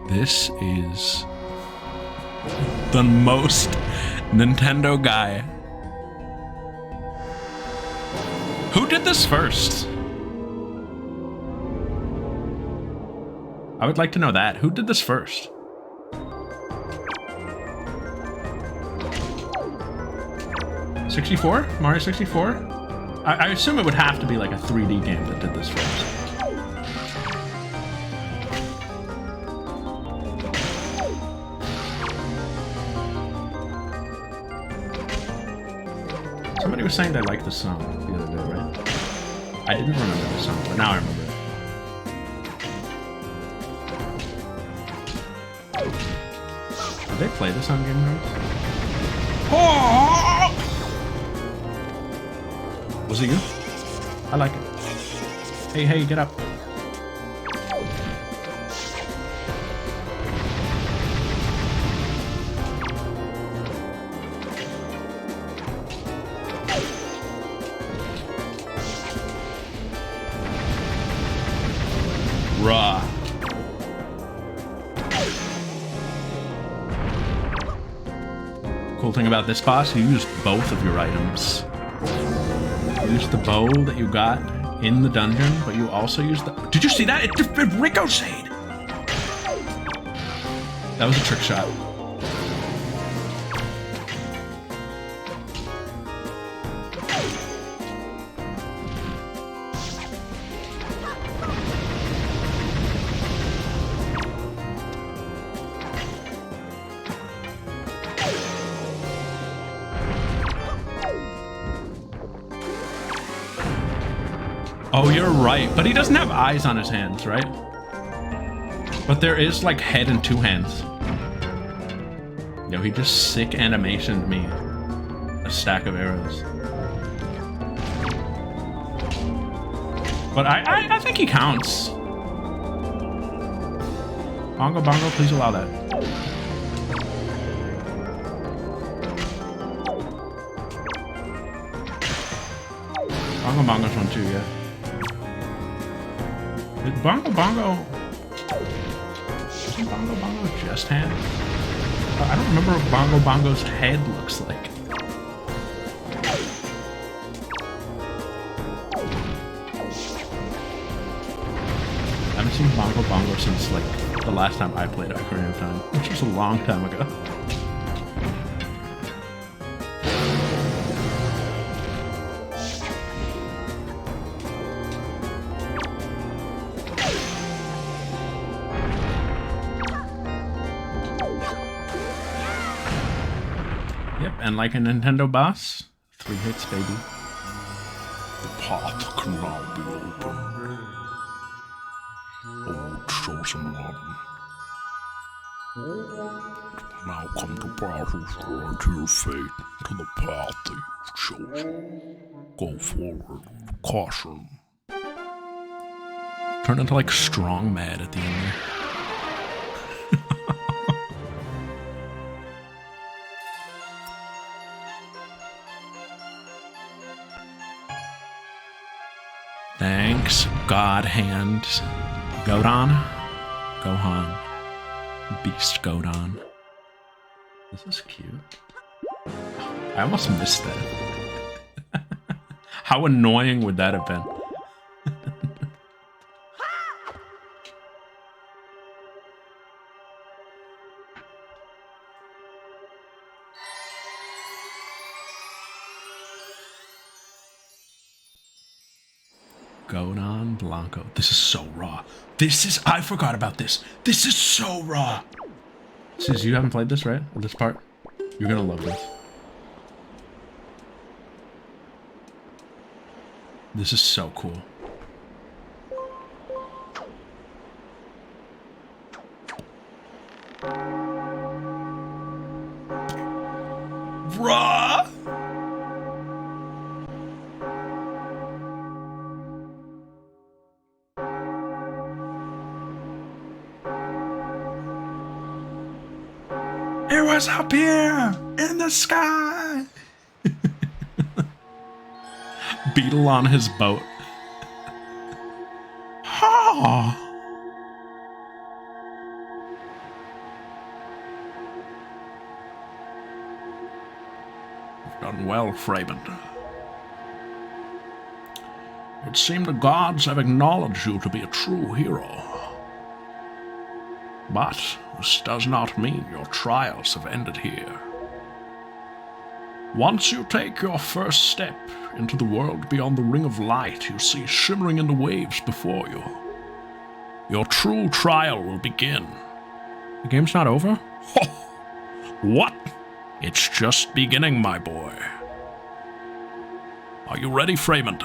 This is the most Nintendo guy. Who did this first? I would like to know that. Who did this first? '64? Mario 64? I assume it would have to be like a 3D game that did this first. Somebody was saying they liked the song the other day, right? I didn't remember the song, but now I remember it. Did they play this on Game Grumps? Oh! Was it you? I like it. Hey, hey, get up. Rah. Cool thing about this boss, you use both of your items. Use the bow that you got in the dungeon, but you also use the... Did you see that? It ricocheted! That was a trick shot. Oh, you're right. But he doesn't have eyes on his hands, right? But there is, like, head and two hands. Yo, he just sick animationed me a stack of arrows. But I think he counts. Bongo Bongo, please allow that. Bongo Bongo's one too, yeah. Did Bongo Bongo... Isn't Bongo Bongo just hand? I don't remember what Bongo Bongo's head looks like. I haven't seen Bongo Bongo since, like, the last time I played Ocarina of Time, which was a long time ago. And like a Nintendo boss, 3 hits, baby. The path can now be open. Old chosen one. It will now come to pass to your fate, to the path that you've chosen. Go forward with caution. Turn into like strong mad at the end there. Thanks, God Hand. Godon? Gohan. Beast Godon. This is cute. I almost missed that. How annoying would that have been? Godon Blanco. This is so raw. I forgot about this. This is so raw. Sis, you haven't played this, right? Or this part? You're gonna love this. This is so cool. Raw! It was up here in the sky. Beetle on his boat. Oh. You've done well, Freeman. It seems the gods have acknowledged you to be a true hero. But this does not mean your trials have ended here. Once you take your first step into the world beyond the ring of light you see shimmering in the waves before you, your true trial will begin. The game's not over? What? It's just beginning, my boy. Are you ready, Freeman?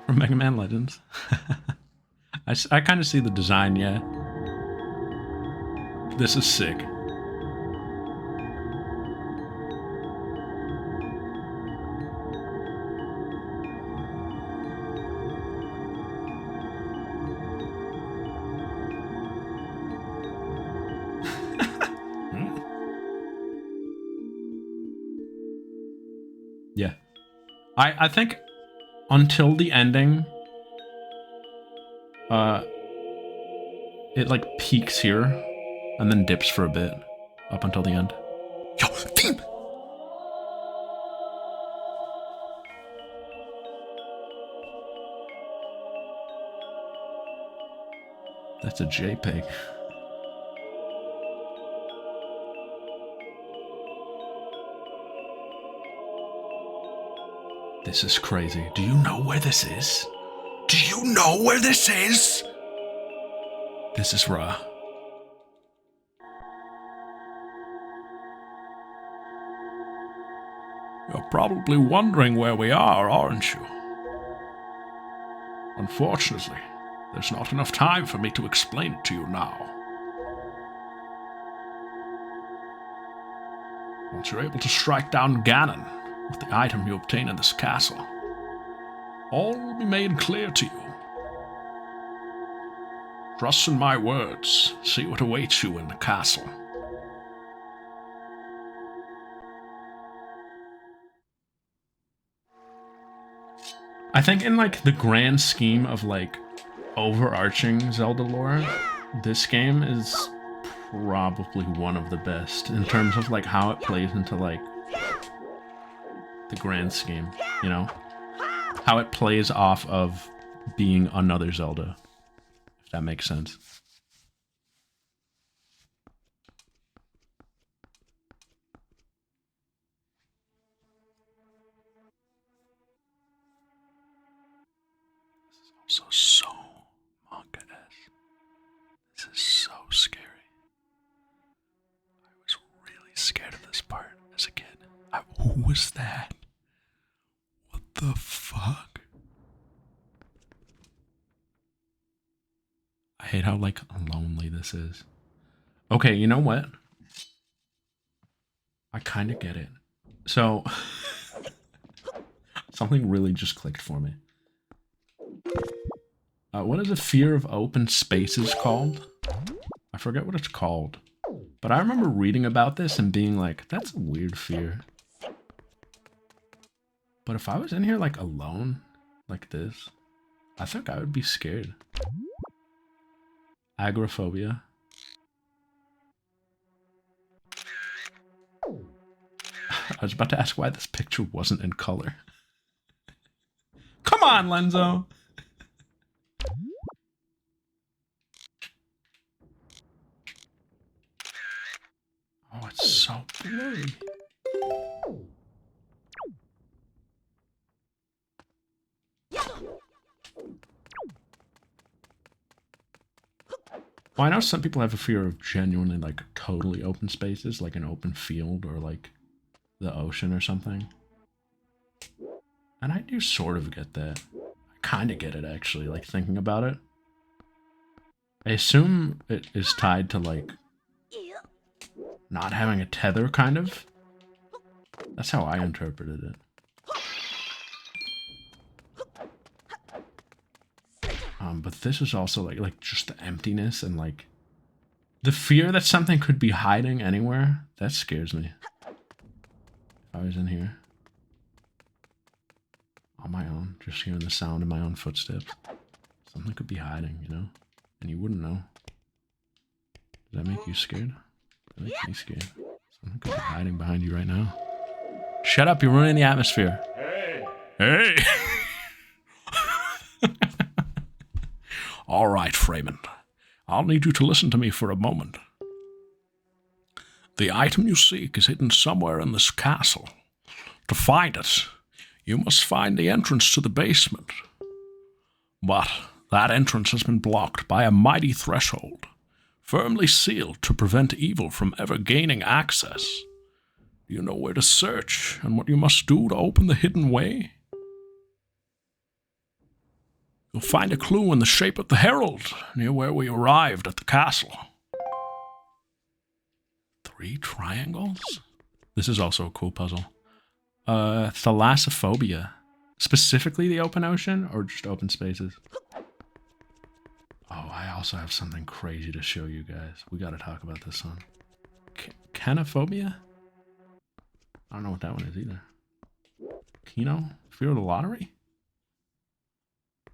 From Mega Man Legends. I kind of see the design, yeah. This is sick. Yeah. I think until the ending, It like peaks here and then dips for a bit up until the end. Yo, theme! That's a JPEG. This is crazy. Do you know where this is? Do you know where this is? This is raw. You're probably wondering where we are, aren't you? Unfortunately, there's not enough time for me to explain it to you now. Once you're able to strike down Ganon with the item you obtain in this castle, all will be made clear to you. Trust in my words. See what awaits you in the castle. I think in like the grand scheme of like overarching Zelda lore, this game is probably one of the best in terms of like how it plays into like the grand scheme, you know? How it plays off of being another Zelda, if that makes sense. This is also so manga-esque. This is so scary. I was really scared of this part as a kid. Who was that? What the fuck? I hate how like lonely this is. Okay, you know what? I kind of get it. So something really just clicked for me. What is a fear of open spaces called? I forget what it's called. But I remember reading about this and being like, that's a weird fear. But if I was in here like alone, like this, I think I would be scared. Agoraphobia. I was about to ask why this picture wasn't in color. Come on, Lenzo! Oh, it's so blurry. Well, I know some people have a fear of genuinely, like, totally open spaces, like an open field or, like, the ocean or something. And I do sort of get that. I kind of get it, actually, like, thinking about it. I assume it is tied to, like, not having a tether, kind of. That's how I interpreted it. But this is also like just the emptiness and like the fear that something could be hiding anywhere. That scares me. If I was in here on my own, just hearing the sound of my own footsteps, something could be hiding, you know, and you wouldn't know. Does that make you scared? That makes me scared. Something could be hiding behind you right now. Shut up! You're ruining the atmosphere. Hey! Hey! All right, Freeman. I'll need you to listen to me for a moment. The item you seek is hidden somewhere in this castle. To find it, you must find the entrance to the basement. But that entrance has been blocked by a mighty threshold, firmly sealed to prevent evil from ever gaining access. Do you know where to search and what you must do to open the hidden way? You'll find a clue in the shape of the herald near where we arrived at the castle. 3 triangles? This is also a cool puzzle. Thalassophobia. Specifically the open ocean or just open spaces? Oh, I also have something crazy to show you guys. We gotta talk about this one. Canophobia? I don't know what that one is either. Kino? Fear of the lottery?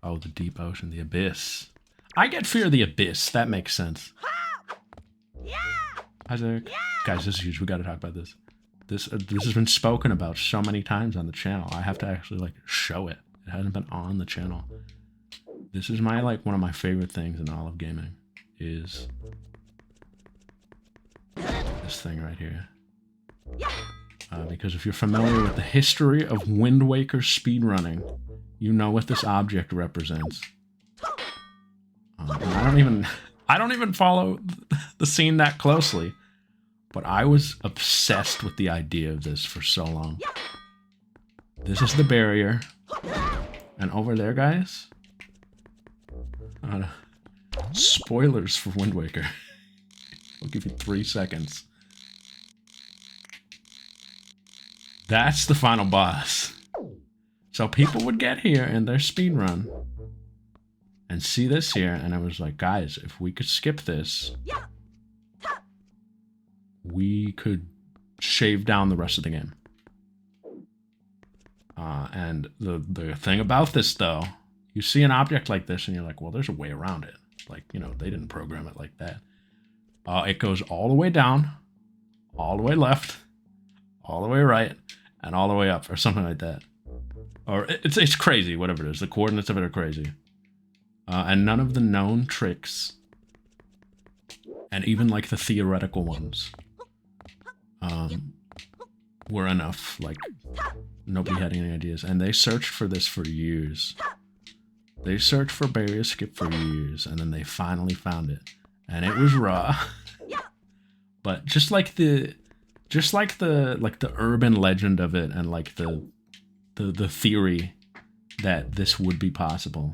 Oh, the deep ocean, the abyss. I get Fear of the Abyss. That makes sense. Isaac. Guys, this is huge. We got to talk about this. This has been spoken about so many times on the channel. I have to actually like show it. It hasn't been on the channel. This is my like one of my favorite things in all of gaming is this thing right here. Because if you're familiar with the history of Wind Waker speedrunning, you know what this object represents. And I don't even follow the scene that closely, but I was obsessed with the idea of this for so long. This is the barrier, and over there, guys. Spoilers for Wind Waker. I'll give you 3 seconds. That's the final boss. So people would get here in their speedrun and see this here, and I was like, guys, if we could skip this, we could shave down the rest of the game. And the thing about this, though, you see an object like this, and you're like, well, there's a way around it. Like, you know, they didn't program it like that. It goes all the way down, all the way left, all the way right, and all the way up, or something like that. Or it's crazy, whatever it is. The coordinates of it are crazy. And none of the known tricks, and even like the theoretical ones, were enough. Like, nobody had any ideas. And they searched for this for years. They searched for barrier skip for years, and then they finally found it. And it was raw. But just like the urban legend of it, and like the theory that this would be possible,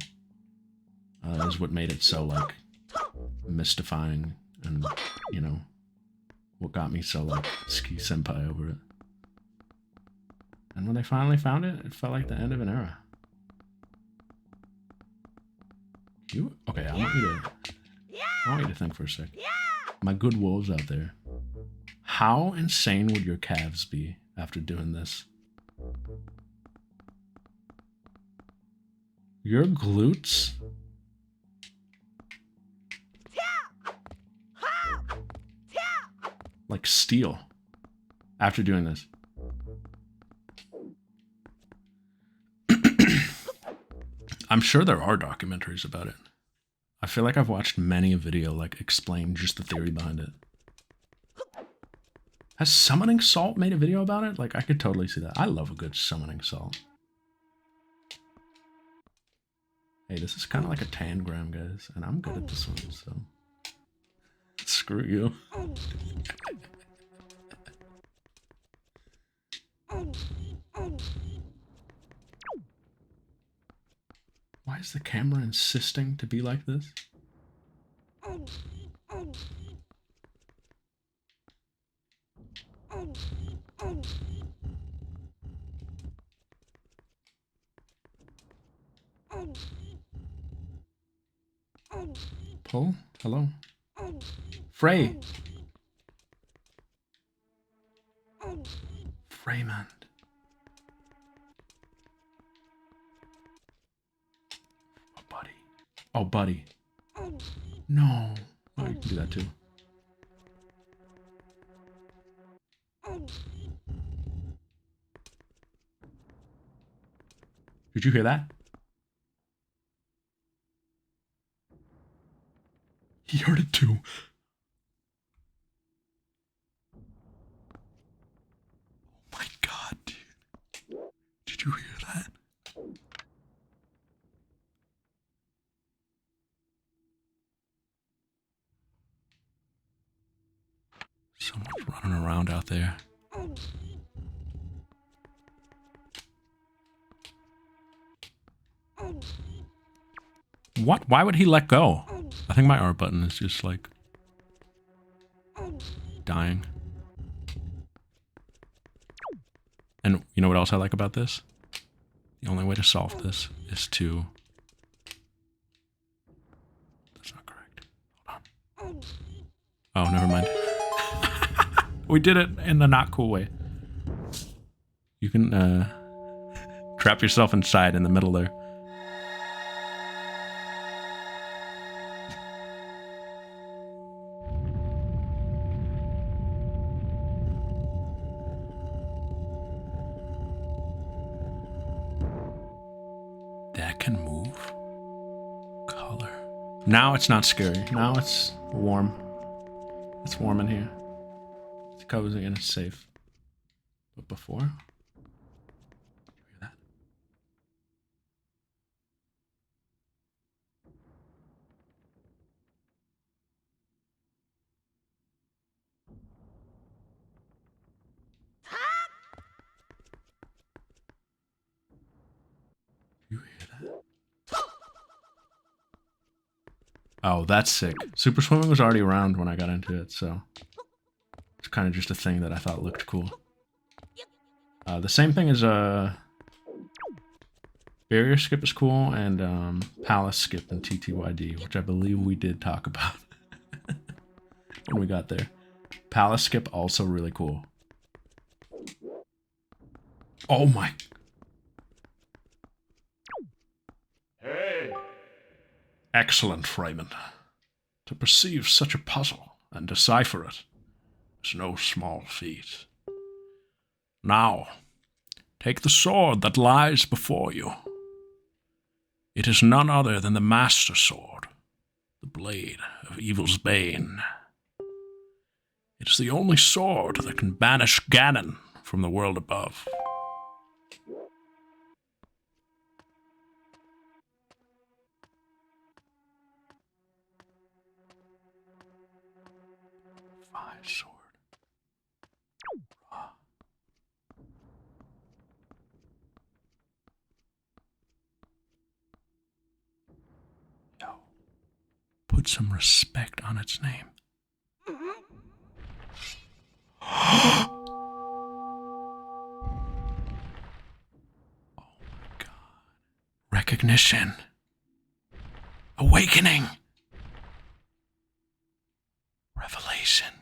is what made it so like mystifying, and you know what got me so like ski senpai over it. And when they finally found it, it felt like the end of an era. Okay, I want you to think for a sec. My good wolves out there. How insane would your calves be after doing this? Your glutes? Like steel after doing this. I'm sure there are documentaries about it. I feel like I've watched many a video like explain just the theory behind it. Has Summoning Salt made a video about it? Like, I could totally see that. I love a good Summoning Salt. Hey, this is kind of like a tangram, guys, and I'm good at this one, so screw you. Why is the camera insisting to be like this? Pull? Hello? Frey! Freymond. Oh, buddy. Oh, buddy. No. Oh, you can do that too. Did you hear that? He heard it too. Oh my god, dude. Did you hear that? Someone's running around out there. What? Why would he let go? I think my R button is just like dying. And you know what else I like about this? The only way to solve this is to... That's not correct. Hold on. Oh, never mind. We did it in the not cool way. You can trap yourself inside in the middle there. can move. Color. Now it's not scary. Now it's warm. It's warm in here. It's cozy and it's safe. But before? Hear that? You hear that? Oh, that's sick. Super swimming was already around when I got into it, so it's kind of just a thing that I thought looked cool. The same thing as barrier skip is cool, and palace skip and TTYD, which I believe we did talk about when we got there. Palace skip also really cool. Oh my. Hey! Excellent, Freeman. To perceive such a puzzle and decipher it is no small feat. Now, take the sword that lies before you. It is none other than the Master Sword, the blade of evil's bane. It is the only sword that can banish Ganon from the world above. Fire sword. Yo, put some respect on its name. Oh my god. Recognition. Awakening. Revelation.